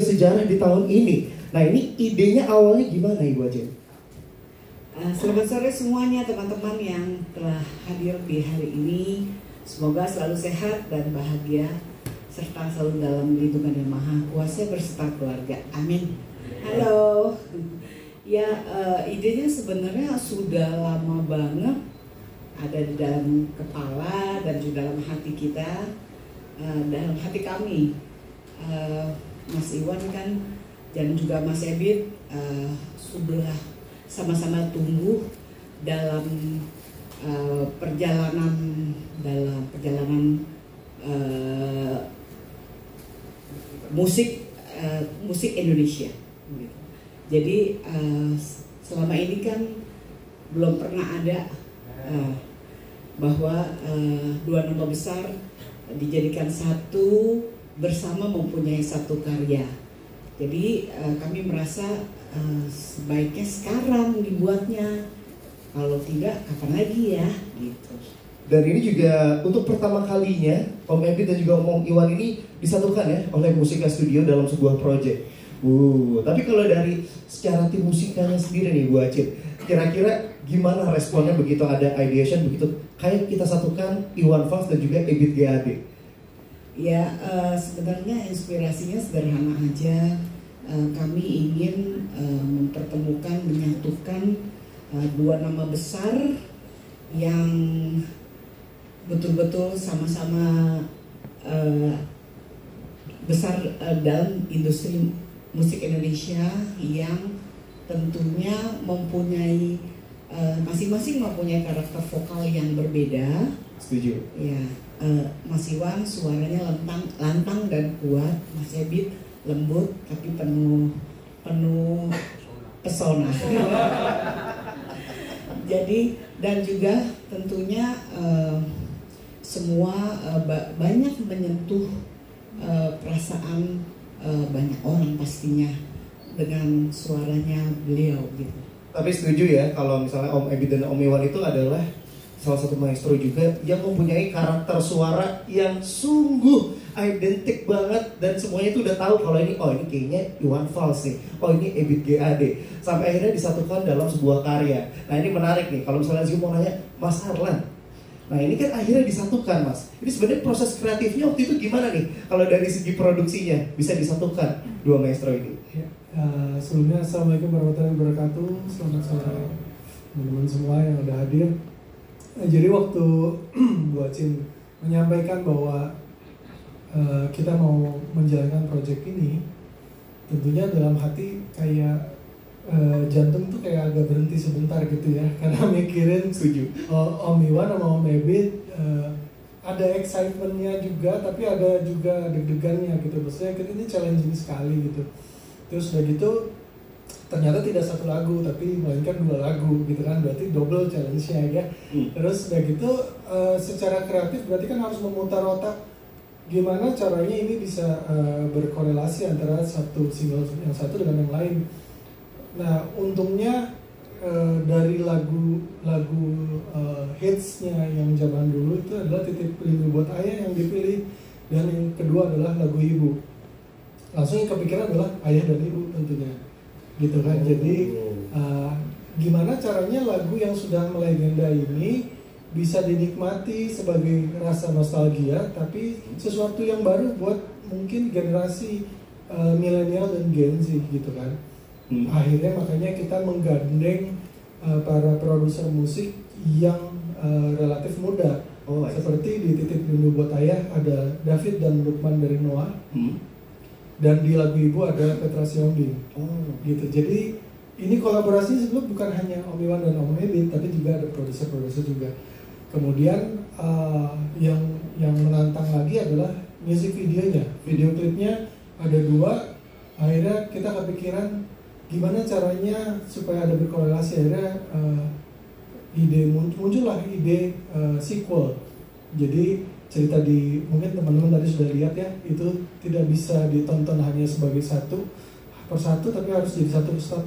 sejarah di tahun ini. Nah, ini idenya awalnya gimana Ibu Aceh? Selamat sore semuanya teman-teman yang telah hadir di hari ini. Semoga selalu sehat dan bahagia serta selalu dalam lindungan Yang Maha Kuasa beserta keluarga. Amin. Halo. Ya, idenya sebenarnya sudah lama banget ada di dalam kepala dan juga dalam hati kita, dalam hati kami. Mas Iwan kan dan juga Mas Ebit sudah sama-sama tumbuh dalam perjalanan musik Indonesia. Jadi selama ini kan belum pernah ada bahwa dua nama besar dijadikan satu bersama mempunyai satu karya. Jadi kami merasa sebaiknya sekarang dibuatnya, kalau tidak kapan lagi ya gitu. Dan ini juga untuk pertama kalinya Om Ebit dan juga Om Iwan ini disatukan ya oleh Musika Studio dalam sebuah proyek. Tapi kalau dari secara tim musikanya sendiri nih Bu Aceh, kira-kira gimana responnya begitu ada ideation begitu kayak kita satukan Iwan Fals dan juga Ebit GAD? Ya, sebenarnya inspirasinya sederhana aja. Kami ingin mempertemukan, menyatukan dua nama besar yang betul-betul sama-sama besar dalam industri musik Indonesia, yang tentunya mempunyai masing-masing mempunyai karakter vokal yang berbeda. Setuju. Ya, Mas Iwan suaranya lantang dan kuat, Mas Ebit lembut tapi penuh pesona. Jadi dan juga tentunya semua banyak menyentuh perasaan banyak orang pastinya dengan suaranya beliau gitu. Tapi setuju ya kalau misalnya Om Ebit dan Om Iwan itu adalah salah satu maestro juga yang mempunyai karakter suara yang sungguh identik banget, dan semuanya itu udah tahu kalau ini kayaknya Iwan Fals nih, ini Ebit GAD, sampai akhirnya disatukan dalam sebuah karya. Nah ini menarik nih, kalau misalnya Zio mau nanya Mas Arlan, nah ini kan akhirnya disatukan Mas, ini sebenarnya proses kreatifnya waktu itu gimana nih kalau dari segi produksinya bisa disatukan dua maestro ini? Ya, sebelumnya Assalamualaikum warahmatullahi wabarakatuh, selamat sore teman-teman semua yang udah hadir. Jadi waktu Bu Aceh menyampaikan bahwa kita mau menjalankan proyek ini, tentunya dalam hati kayak jantung tuh kayak agak berhenti sebentar gitu ya, karena mikirin Setuju. Om Iwan sama Om Ebit, ada excitementnya juga, tapi ada juga deg-degannya gitu. Maksudnya ini challenging sekali gitu. Terus udah gitu ternyata tidak satu lagu tapi melainkan dua lagu gitu kan, berarti double challenge-nya ya. Terus udah gitu secara kreatif berarti kan harus memutar otak gimana caranya ini bisa berkorelasi antara satu single yang satu dengan yang lain. Nah untungnya dari lagu hitsnya yang zaman dulu itu adalah Titip Rindu Buat Ayah yang dipilih, dan yang kedua adalah lagu Ibu. Langsung yang kepikiran adalah ayah dan ibu tentunya gitu kan. Jadi gimana caranya lagu yang sudah melegenda ini bisa dinikmati sebagai rasa nostalgia, tapi sesuatu yang baru buat mungkin generasi milenial dan Gen Z gitu kan. Akhirnya makanya kita menggandeng para produser musik yang relatif muda. Seperti di Titip Rindu Buat Ayah ada David dan Lukman dari Noah. Dan di lagu Ibu ada Petra Siombing. Gitu. Jadi ini kolaborasi sebelum bukan hanya Om Iwan dan Om Ebit, tapi juga ada produser-produser juga. Kemudian yang menantang lagi adalah music videonya. Video klipnya ada dua. Akhirnya kita kepikiran gimana caranya supaya ada berkorelasi. Akhirnya muncullah ide sequel. Jadi cerita mungkin teman-teman tadi sudah lihat ya, itu tidak bisa ditonton hanya sebagai satu persatu, tapi harus jadi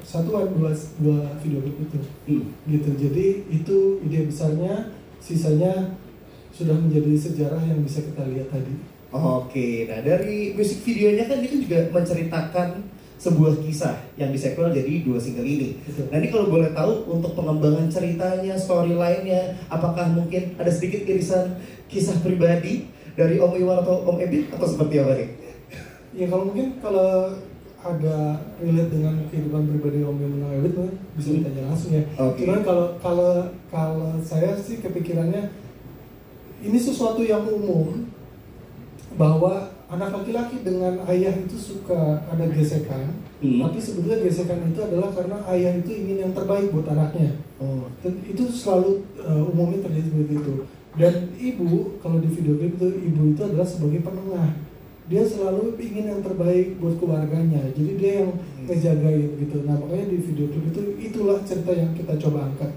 satuan dua video klip itu. Gitu. Jadi itu ide besarnya, sisanya sudah menjadi sejarah yang bisa kita lihat tadi. Oke, nah dari musik videonya kan itu juga menceritakan sebuah kisah yang disequel jadi 2 single ini. Betul. Nah ini kalau boleh tahu untuk pengembangan ceritanya, storyline-nya, apakah mungkin ada sedikit irisan kisah pribadi dari Om Iwan atau Om Ebit atau seperti apa nih? Ya kalau ada relate dengan kehidupan pribadi Om Iwan dan Ebit bisa ditanya langsung ya. Oke. Cuman kalau saya sih kepikirannya ini sesuatu yang umum, bahwa anak laki-laki dengan ayah itu suka ada gesekan, tapi sebetulnya gesekan itu adalah karena ayah itu ingin yang terbaik buat anaknya. Dan itu selalu umumnya terjadi seperti itu. Dan ibu, kalau di video klip itu, ibu itu adalah sebagai penengah. Dia selalu ingin yang terbaik buat keluarganya. Jadi dia yang ngejagain gitu. Nah makanya di video klip itu itulah cerita yang kita coba angkat.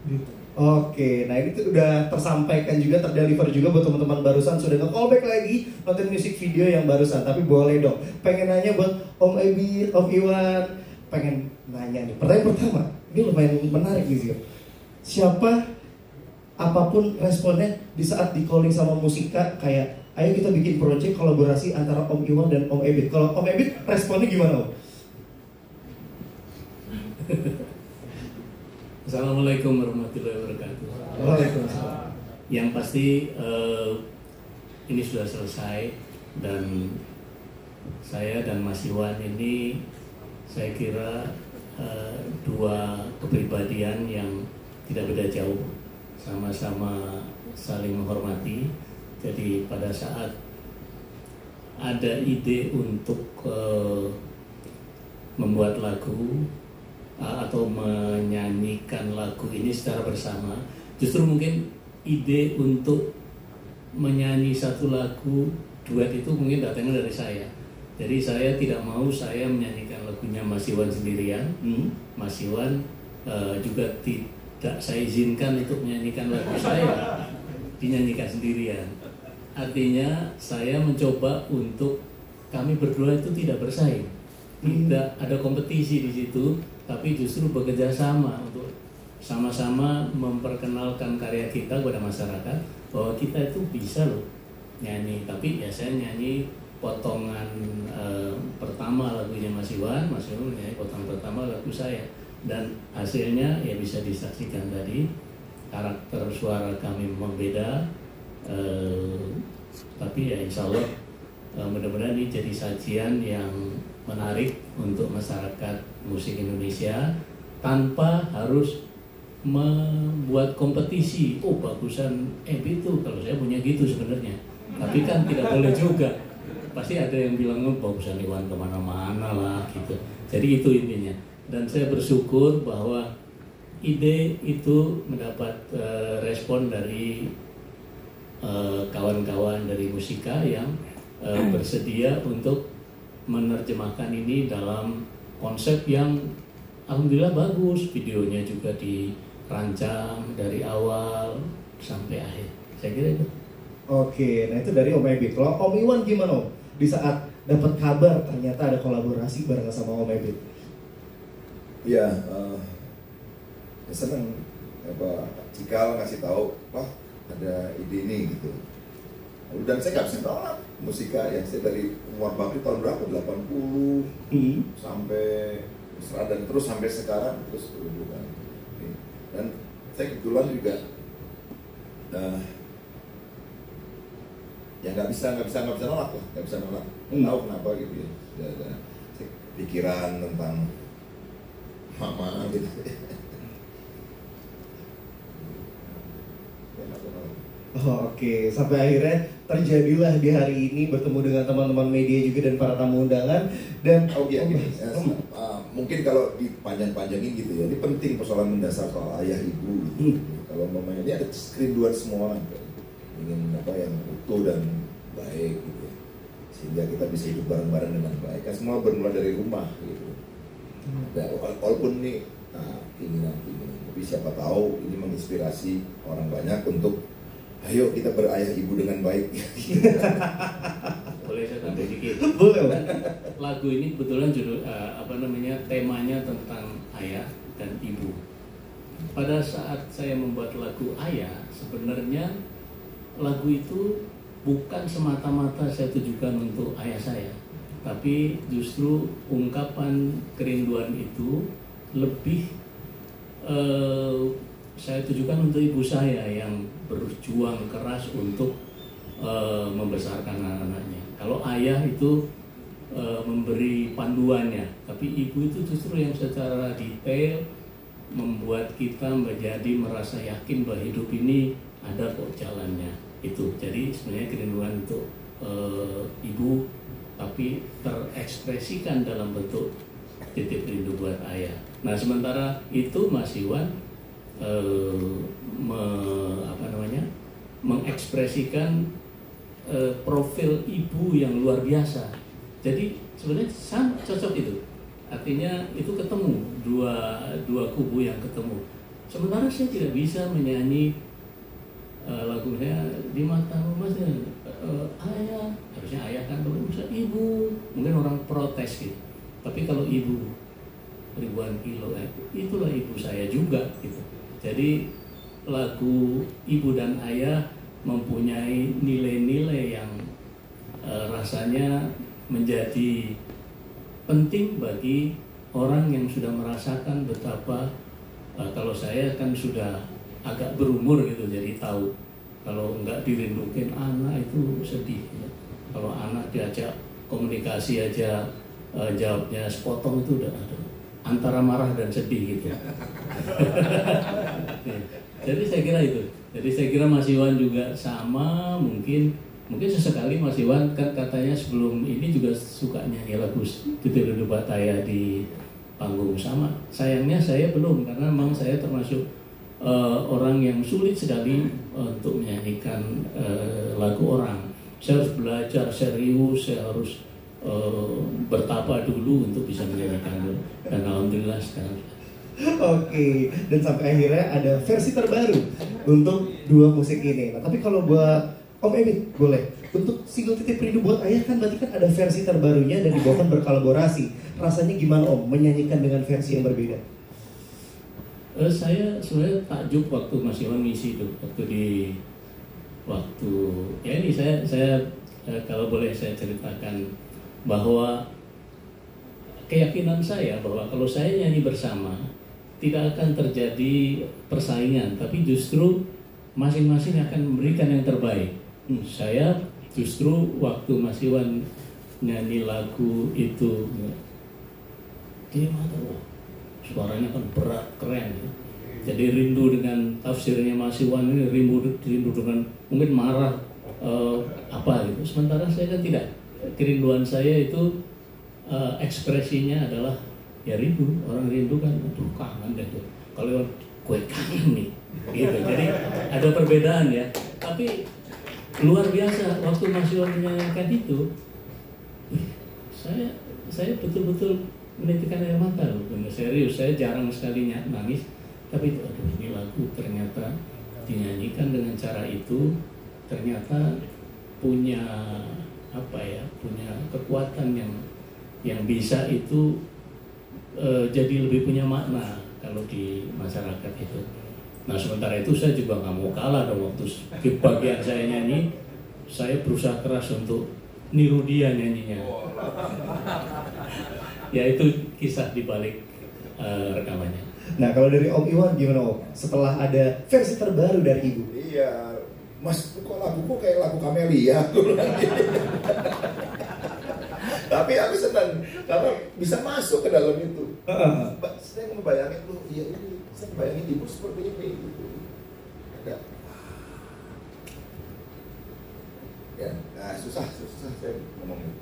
Gitu. Oke, nah ini tuh udah tersampaikan juga, terdeliver juga buat teman-teman barusan sudah nge-callback lagi nonton musik video yang barusan. Tapi boleh dong, pengen nanya buat Om Ebit, Om Iwan, pengen nanya nih. Pertanyaan pertama, ini lumayan menarik nih sih. Siapa apapun responnya di saat di calling sama Musika kayak ayo kita bikin project kolaborasi antara Om Iwan dan Om Ebit. Kalau Om Ebit responnya gimana Om? Assalamualaikum warahmatullahi wabarakatuh. Waalaikumsalam. Yang pasti ini sudah selesai dan saya dan Mas Iwan ini saya kira dua kepribadian yang tidak beda jauh, sama-sama saling menghormati. Jadi pada saat ada ide untuk membuat lagu atau menyanyikan lagu ini secara bersama, justru mungkin ide untuk menyanyi satu lagu duet itu mungkin datangnya dari saya. Jadi saya tidak mau saya menyanyikan lagunya Mas Iwan sendirian. Mas Iwan juga tidak saya izinkan untuk menyanyikan lagu saya dinyanyikan sendirian. Artinya saya mencoba untuk kami berdua itu tidak bersaing, tidak ada kompetisi di situ, tapi justru bekerja sama untuk sama-sama memperkenalkan karya kita kepada masyarakat bahwa kita itu bisa loh nyanyi. Tapi ya saya nyanyi potongan pertama lagunya Mas Iwan nyanyi potongan pertama lagu saya, dan hasilnya ya bisa disaksikan tadi, karakter suara kami membeda, tapi ya insya Allah mudah-mudahan ini jadi sajian yang menarik untuk masyarakat musik Indonesia tanpa harus membuat kompetisi. Oh bagusan itu kalau saya punya gitu sebenarnya, tapi kan tidak boleh juga. Pasti ada yang bilang oh bagusan Iwan kemana-mana lah gitu. Jadi itu intinya. Dan saya bersyukur bahwa ide itu mendapat respon dari kawan-kawan dari Musika yang bersedia untuk menerjemahkan ini dalam konsep yang alhamdulillah bagus. Videonya juga dirancang dari awal sampai akhir. Saya kira itu. Oke, nah itu dari Om Ebit. Kalau Om Iwan gimana Om? Di saat dapat kabar ternyata ada kolaborasi bareng sama Om Ebit. Ya, seneng Cikal ngasih tahu, wah ada ide ini gitu. Dan saya nggak bisa nolak Musika ya. Saya dari umur bakti tahun berapa? 80 sampai dan terus sampai sekarang terus berhubungan. Dan saya kebetulan juga ya nggak bisa nolak lah, nggak bisa nolak. Nggak tahu kenapa gitu ya. Ada pikiran tentang mama gitu. Oke, sampai akhirnya terjadilah di hari ini bertemu dengan teman-teman media juga dan para tamu undangan. Dan mungkin kalau dipanjang-panjangin gitu ya, ini penting persoalan mendasar soal ayah ibu gitu. Kalau mamanya ini ada kerinduan semua orang ingin yang utuh dan baik gitu ya. Sehingga kita bisa hidup bareng-bareng dengan baik. Kan semua bermula dari rumah gitu. Walaupun ini keinginan, tapi siapa tahu ini menginspirasi orang banyak untuk ayo kita berayah ibu dengan baik. Boleh saya tambah dikit? Boleh. Lagu ini kebetulan judul temanya tentang ayah dan ibu. Pada saat saya membuat lagu ayah, sebenarnya lagu itu bukan semata-mata saya tujukan untuk ayah saya, tapi justru ungkapan kerinduan itu lebih saya tujukan untuk ibu saya yang berjuang keras untuk membesarkan anak-anaknya. Kalau ayah itu memberi panduannya, tapi ibu itu justru yang secara detail membuat kita menjadi merasa yakin bahwa hidup ini ada kok jalannya. Itu jadi sebenarnya kerinduan untuk ibu, tapi terekspresikan dalam bentuk titip rindu buat ayah. Nah sementara itu Mas Iwan mengekspresikan profil ibu yang luar biasa. Jadi sebenarnya sangat cocok itu. Artinya itu ketemu dua kubu yang ketemu. Sementara saya tidak bisa menyanyi lagu saya di matamu Mas, ayah, harusnya ayah kan, kalau misalnya ibu, mungkin orang protes gitu. Tapi kalau ibu ribuan kilo, itulah ibu saya juga gitu. Jadi lagu ibu dan ayah mempunyai nilai-nilai yang rasanya menjadi penting bagi orang yang sudah merasakan betapa kalau saya kan sudah agak berumur gitu, jadi tahu kalau nggak dirindukin anak itu sedih ya. Kalau anak diajak komunikasi aja jawabnya sepotong itu udah ada antara marah dan sedih gitu. Jadi saya kira itu. Jadi saya kira Mas Iwan juga sama, mungkin sesekali Mas Iwan kan katanya sebelum ini juga suka nyanyi lagu Titip Rindu Buat Ayah di panggung sama. Sayangnya saya belum, karena memang saya termasuk orang yang sulit sekali untuk menyanyikan lagu orang. Saya harus belajar serius, saya harus bertapa dulu untuk bisa menyanyikan, dan alhamdulillah sekarang. Oke, dan sampai akhirnya ada versi terbaru untuk dua musik ini. Nah, tapi kalau buat Om Ebit, boleh. Untuk single Titip Rindu Buat Ayah kan berarti kan ada versi terbarunya dan dibawakan berkolaborasi. Rasanya gimana Om menyanyikan dengan versi yang berbeda? Saya sebenarnya takjub waktu Mas Iwan ngisi itu, waktu ya ini saya kalau boleh saya ceritakan bahwa keyakinan saya bahwa kalau saya nyanyi bersama tidak akan terjadi persaingan, tapi justru masing-masing akan memberikan yang terbaik. Saya justru waktu Mas Iwan nyanyi lagu itu, dia mata suaranya kan berat, keren. Jadi rindu dengan tafsirnya Mas Iwan ini, rindu dengan mungkin marah apa gitu. Sementara saya kan tidak. Kerinduan saya itu ekspresinya adalah ya rindu. Orang rindu kan, aduh kangen deh tuh. Kalau gue kangen nih, gitu. Jadi ada perbedaan ya. Tapi luar biasa waktu Mas Iwan menyanyikan itu, saya betul-betul menitikan air mata loh, benar serius. Saya jarang sekali nangis, tapi itu aduh ini lagu ternyata dinyanyikan dengan cara itu ternyata punya apa ya, punya kekuatan yang bisa itu jadi lebih punya makna kalau di masyarakat itu. Nah sementara itu saya juga nggak mau kalah dong, waktu di bagian saya nyanyi saya berusaha keras untuk niru dia nyanyinya. Ya itu kisah di balik rekamannya. Nah kalau dari Om Iwan gimana Om? Setelah ada versi terbaru dari Ibu? Iya, Mas kok laguku kayak lagu Kamelia. Tapi aku senang karena bisa masuk ke dalam itu. Saya ngebayangin lu, iya ini, saya ngebayangin ibu seperti ini. Gitu. Ada. Ya, nah, susah saya ngomongin.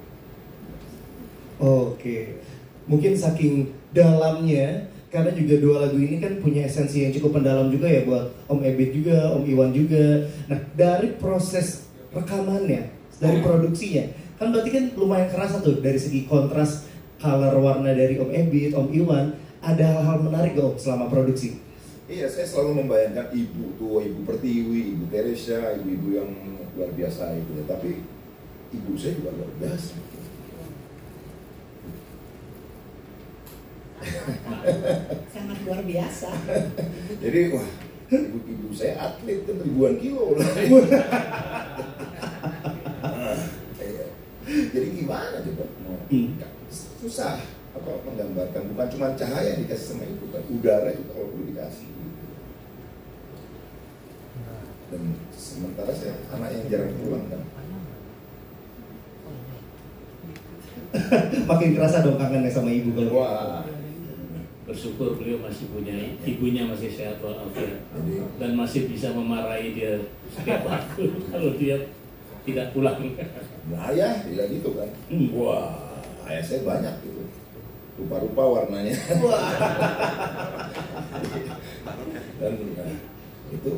Oke, mungkin saking dalamnya, karena juga dua lagu ini kan punya esensi yang cukup mendalam juga ya buat Om Ebit juga, Om Iwan juga. Nah dari proses rekamannya, dari produksinya, kan berarti kan lumayan kerasa tuh dari segi kontras color warna dari Om Ebit, Om Iwan. Ada hal-hal menarik gak Om selama produksi? Iya, saya selalu membayangkan ibu tuh, Ibu Pertiwi, Ibu Teresia, ibu-ibu yang luar biasa itu ya. Tapi ibu saya juga luar biasa. Sangat luar biasa. Jadi wah, ibu saya atlet kan ribuan kilo lah. susah apa menggambarkan, bukan cuma cahaya yang dikasih sama ibu kan, udara juga kalau perlu dikasih. Dan sementara saya anak yang jarang pulang kan. Makin kerasa dong kangennya sama ibu kalau. Wah, Bersyukur beliau masih punya ibunya, masih sehat walafiat dan masih bisa memarahi dia setiap waktu kalau dia tidak pulang. nah ayah tidak gitu kan. Wah, ayah saya banyak gitu, rupa-rupa warnanya. Dan itu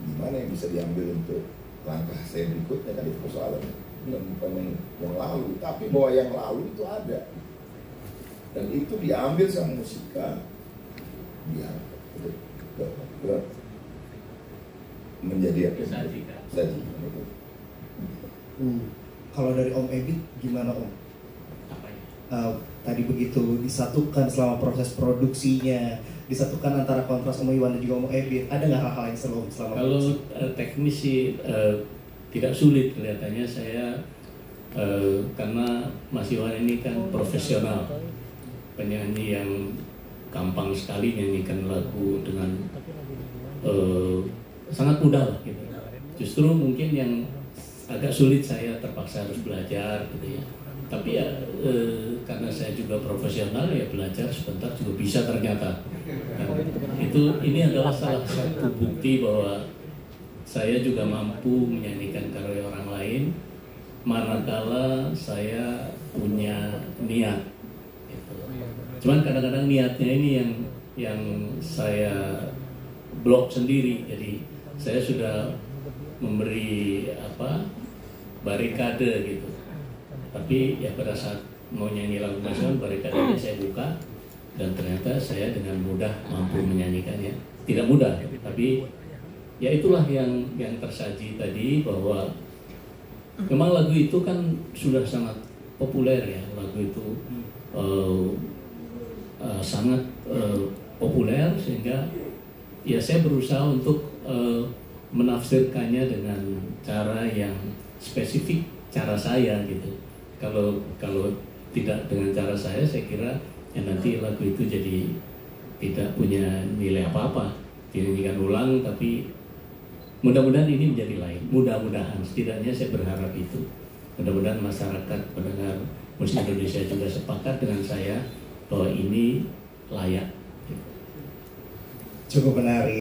gimana yang bisa diambil untuk langkah saya berikutnya kan, itu persoalannya. Bukan yang lalu, tapi bahwa yang lalu itu ada. Dan itu diambil sama musika, dia menjadi apa? Disajikan. Itu. Kalau dari Om Ebit gimana Om? Apa ya? Tadi begitu disatukan selama proses produksinya, disatukan antara kontras Om Iwan dan juga Om Ebit. Ada nggak hal-hal yang seru selama Kalau produksi? teknis sih tidak sulit kelihatannya saya karena Mas Iwan ini kan profesional, penyanyi yang gampang sekali nyanyikan lagu dengan sangat mudah lah gitu. Justru mungkin yang agak sulit saya terpaksa harus belajar gitu ya. Tapi ya karena saya juga profesional ya belajar sebentar juga bisa ternyata. Ini adalah salah satu bukti bahwa saya juga mampu menyanyikan karya orang lain manakala saya punya niat. Gitu. Cuman kadang-kadang niatnya ini yang saya blok sendiri. Jadi saya sudah memberi barikade gitu. Tapi ya pada saat mau nyanyi lagu nasional barikadenya saya buka dan ternyata saya dengan mudah mampu menyanyikannya. Tidak mudah, tapi ya itulah yang tersaji tadi bahwa memang lagu itu kan sudah sangat populer ya, lagu itu sangat populer sehingga ya saya berusaha untuk menafsirkannya dengan cara yang spesifik, cara saya gitu. Kalau tidak dengan cara saya kira ya nanti lagu itu jadi tidak punya nilai apa-apa, dinyanyikan ulang, tapi mudah-mudahan ini menjadi lain. Mudah-mudahan, setidaknya saya berharap itu. Mudah-mudahan masyarakat pendengar musik Indonesia juga sepakat dengan saya bahwa ini layak. Cukup menarik.